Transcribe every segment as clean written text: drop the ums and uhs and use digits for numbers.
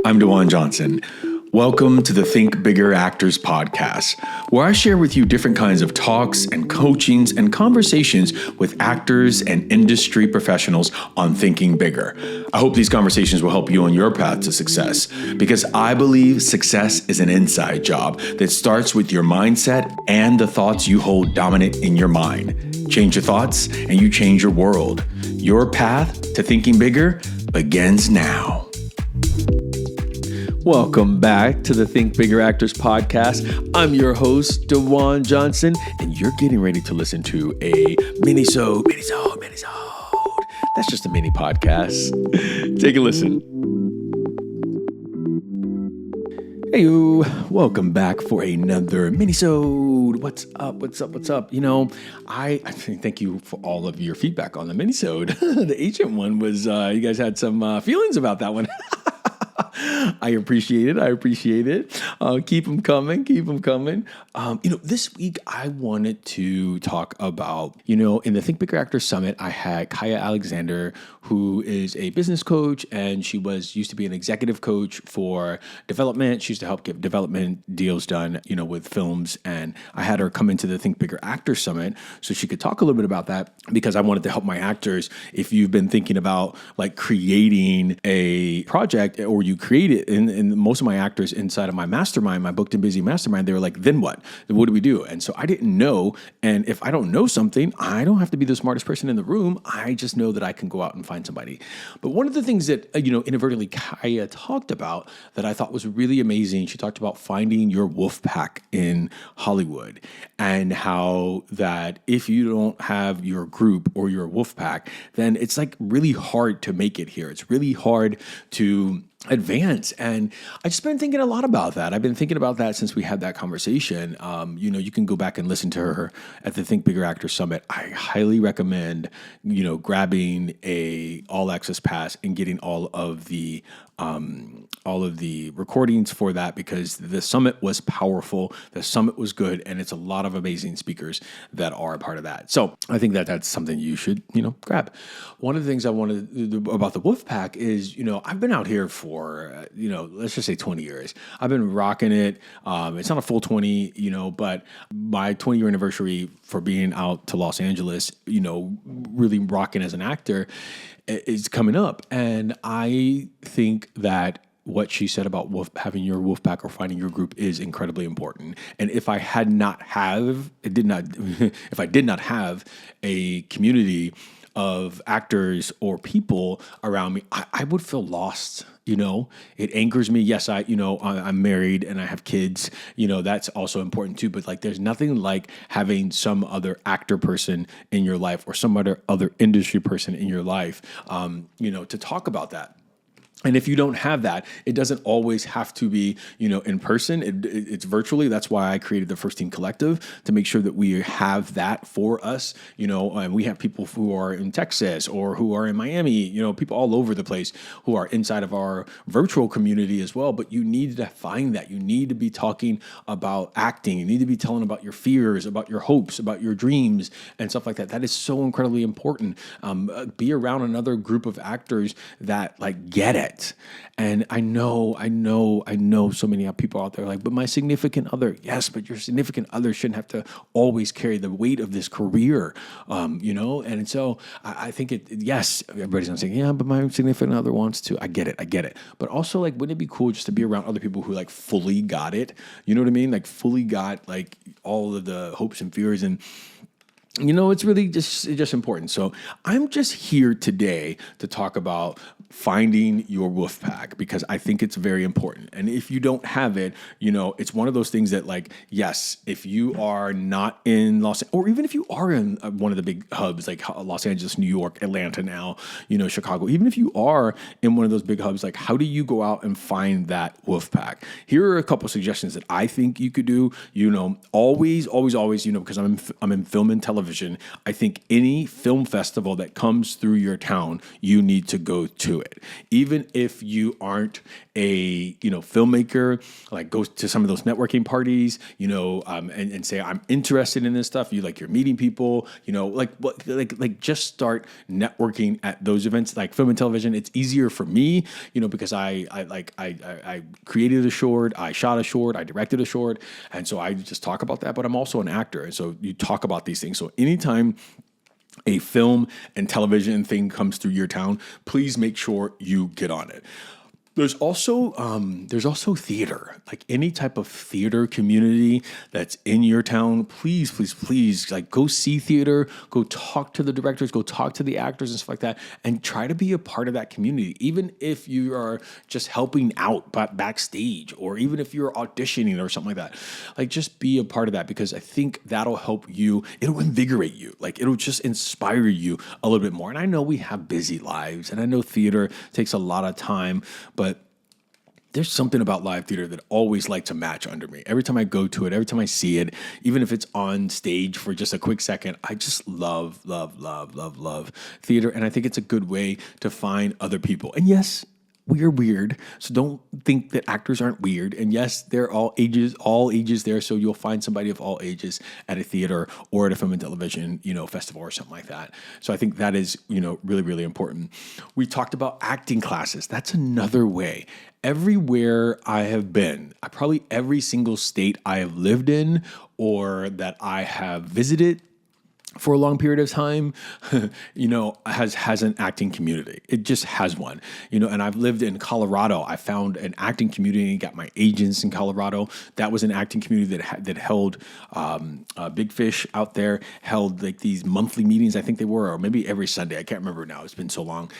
I'm DaJuan Johnson. Welcome to the Think Bigger Actors podcast, where I share with you different kinds of talks and coachings and conversations with actors and industry professionals on thinking bigger. I hope these conversations will help you on your path to success, because I believe success is an inside job that starts with your mindset and the thoughts you hold dominant in your mind. Change your thoughts and you change your world. Your path to thinking bigger begins now. Welcome back to the Think Bigger Actors podcast. I'm your host, DaJuan Johnson, and you're getting ready to listen to a Minisode. That's just a mini podcast. Take a listen. Hey, welcome back for another Minisode. What's up? You know, I thank you for all of your feedback on the Minisode. The ancient one was, you guys had some feelings about that one. I appreciate it. Keep them coming. This week I wanted to talk about, in the Think Bigger Actors Summit, I had Kaya Alexander, who is a business coach, and she used to be an executive coach for development. She used to help get development deals done, with films. And I had her come into the Think Bigger Actors Summit so she could talk a little bit about that, because I wanted to help my actors. If you've been thinking about like creating a project, or you create it, and most of my actors inside of my mastermind, my Booked and Busy mastermind, they were like, then what? What do we do? And so I didn't know. And if I don't know something, I don't have to be the smartest person in the room. I just know that I can go out and find somebody. But one of the things that, inadvertently Kaya talked about that I thought was really amazing, she talked about finding your Wolfpack in Hollywood, and how that if you don't have your group or your Wolfpack, then it's like really hard to make it here. It's really hard to advance. And I've just been thinking a lot about that. I've been thinking about that since we had that conversation. You can go back and listen to her at the Think Bigger Actors Summit. I highly recommend, grabbing a all access pass and getting all of the recordings for that, because the summit was powerful. The summit was good. And it's a lot of amazing speakers that are a part of that. So I think that that's something you should, grab. One of the things I wanted about the Wolfpack is, I've been out here for, let's just say 20 years. I've been rocking it. It's not a full 20, but my 20-year anniversary for being out to Los Angeles, really rocking as an actor is coming up. And I think that what she said about having your Wolfpack or finding your group is incredibly important. And if I did not have a community of actors or people around me, I would feel lost. It anchors me. Yes, I'm married and I have kids, that's also important too. But like, there's nothing like having some other actor person in your life, or some other industry person in your life, to talk about that. And if you don't have that, it doesn't always have to be, in person. It's virtually. That's why I created the First Team Collective, to make sure that we have that for us, and we have people who are in Texas or who are in Miami, people all over the place who are inside of our virtual community as well. But you need to find that. You need to be talking about acting. You need to be telling about your fears, about your hopes, about your dreams and stuff like that. That is so incredibly important. Be around another group of actors that like get it. And I know so many people out there like, but my significant other, yes, but your significant other shouldn't have to always carry the weight of this career, And so I think yes, everybody's gonna say, yeah, but my significant other wants to. I get it. But also, like, wouldn't it be cool just to be around other people who like fully got it? You know what I mean? Like fully got like all of the hopes and fears, and it's really just important. So I'm just here today to talk about finding your Wolfpack, because I think it's very important. And if you don't have it, it's one of those things that, like, yes, if you are not in or even if you are in one of the big hubs like Los Angeles, New York, Atlanta now, Chicago, even if you are in one of those big hubs, like, how do you go out and find that Wolfpack? Here are a couple suggestions that I think you could do. Always, because I'm in film and television. television, I think any film festival that comes through your town, you need to go to it. Even if you aren't a filmmaker, like go to some of those networking parties, and say I'm interested in this stuff. You're meeting people, like just start networking at those events, like film and television. It's easier for me, because I created a short, I shot a short, I directed a short, and so I just talk about that. But I'm also an actor, and so you talk about these things. So anytime a film and television thing comes through your town, please make sure you get on it. There's also theater, like any type of theater community that's in your town. Please, please, please, like go see theater, go talk to the directors, go talk to the actors and stuff like that, and try to be a part of that community. Even if you are just helping out backstage, or even if you're auditioning or something like that, like just be a part of that, because I think that'll help you. It'll invigorate you, like it'll just inspire you a little bit more. And I know we have busy lives, and I know theater takes a lot of time, but there's something about live theater that always like to match under me. Every time I go to it, every time I see it, even if it's on stage for just a quick second, I just love theater. And I think it's a good way to find other people. And yes, we are weird. So don't think that actors aren't weird. And yes, they're all ages there. So you'll find somebody of all ages at a theater or at a film and television, festival or something like that. So I think that is, really, really important. We talked about acting classes. That's another way. Everywhere I have been, probably every single state I have lived in or that I have visited for a long period of time, has an acting community. It just has one, and I've lived in Colorado. I found an acting community and got my agents in Colorado. That was an acting community that held Big Fish out there, held like these monthly meetings, I think they were, or maybe every Sunday. I can't remember now. It's been so long.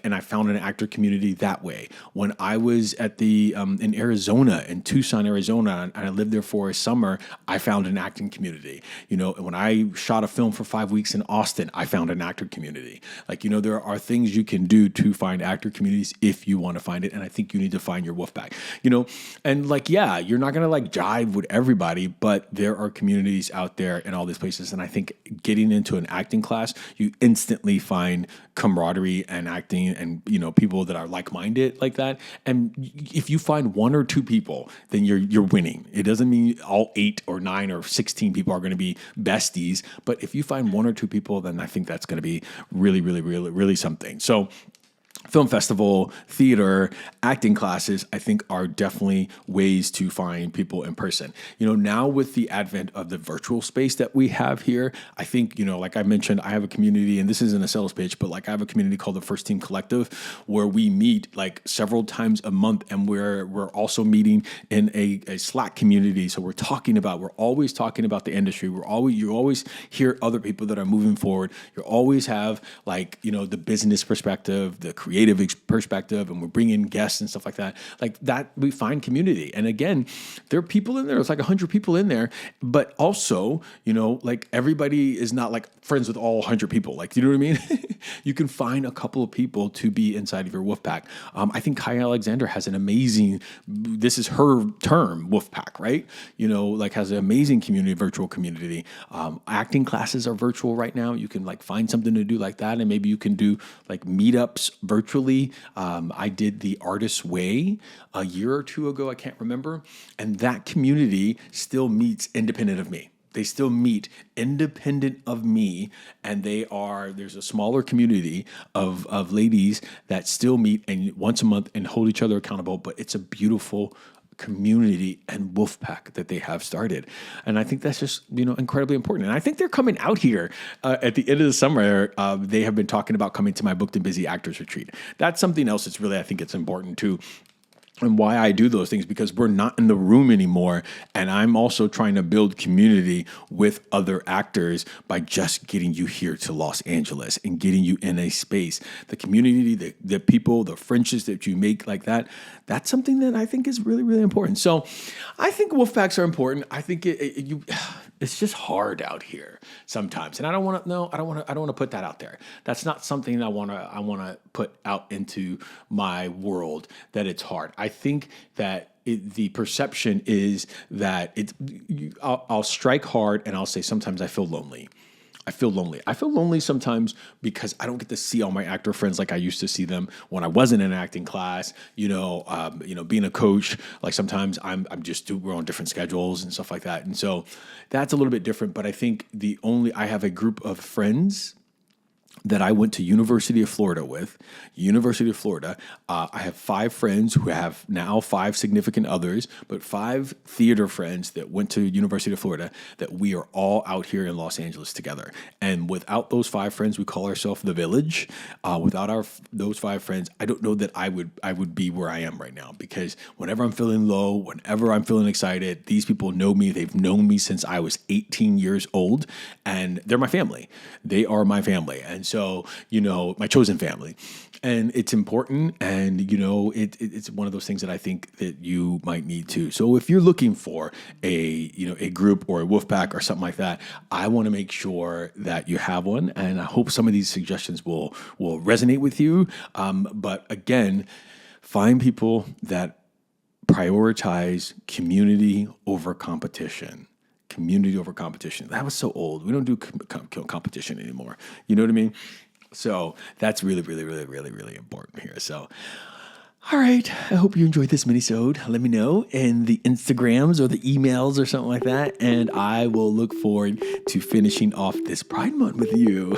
And I found an actor community that way. When I was at in Arizona, in Tucson, Arizona, and I lived there for a summer, I found an acting community. And when I shot a film for 5 weeks in Austin, I found an actor community. There are things you can do to find actor communities if you want to find it. And I think you need to find your Wolfpack, and you're not going to jive with everybody, but there are communities out there in all these places. And I think getting into an acting class, you instantly find camaraderie and acting and, people that are like-minded like that. And if you find one or two people, then you're winning. It doesn't mean all 8 or 9 or 16 people are going to be besties, but if you find one or two people, then I think that's going to be really, really, really, really something. So film festival, theater, acting classes, I think are definitely ways to find people in person. Now with the advent of the virtual space that we have here, I think, like I mentioned, I have a community, and this isn't a sales pitch, but I have a community called the First Team Collective, where we meet several times a month, and we're also meeting in a Slack community. So we're always talking about the industry. You always hear other people that are moving forward. You always have the business perspective, the creative perspective, and we bring in guests and stuff like that. We find community. And again, there are people in there. It's 100 people in there, but also, everybody is not friends with all 100 people. You know what I mean? You can find a couple of people to be inside of your Wolfpack. I think Kai Alexander has an amazing, this is her term, Wolfpack, right? Has an amazing community, virtual community. Acting classes are virtual right now. You can find something to do like that. And maybe you can do meetups virtually. I did the Artist's Way a year or two ago. I can't remember. And that community still meets independent of me. They still meet independent of me, and there's a smaller community of ladies that still meet and once a month and hold each other accountable, but it's a beautiful community and Wolfpack that they have started. And I think that's just, incredibly important. And I think they're coming out here at the end of the summer. They have been talking about coming to my Booked and Busy Actors Retreat. That's something else that's really, I think it's important too. And why I do those things, because we're not in the room anymore. And I'm also trying to build community with other actors by just getting you here to Los Angeles and getting you in a space. The community, the people, the friendships that you make that's something that I think is really, really important. So I think Wolfpacks are important. I think it's just hard out here sometimes. And I don't want to put that out there. That's not something I want to put out into my world, that it's hard. I think that the perception is that I'll strike hard and I'll say sometimes I feel lonely. I feel lonely. I feel lonely sometimes because I don't get to see all my actor friends like I used to see them when I wasn't in acting class. Being a coach, like sometimes we're on different schedules and stuff like that, and so that's a little bit different. But I think I have a group of friends that I went to University of Florida with. University of Florida. I have 5 friends who have now 5 significant others, but 5 theater friends that went to University of Florida that we are all out here in Los Angeles together. And without those 5 friends, we call ourselves the Village. Without those 5 friends, I don't know that I would be where I am right now, because whenever I'm feeling low, whenever I'm feeling excited, these people know me. They've known me since I was 18 years old, and they're my family. They are my family. And so, my chosen family. And it's important. And, it's one of those things that I think that you might need to. So if you're looking for a group or a Wolfpack or something like that, I want to make sure that you have one. And I hope some of these suggestions will resonate with you. But again, find people that prioritize community over competition. Community over competition. That was so old. We don't do competition anymore. You know what I mean? So that's really, really, really, really, really important here. So, all right. I hope you enjoyed this minisode. Let me know in the Instagrams or the emails or something like that. And I will look forward to finishing off this Pride Month with you.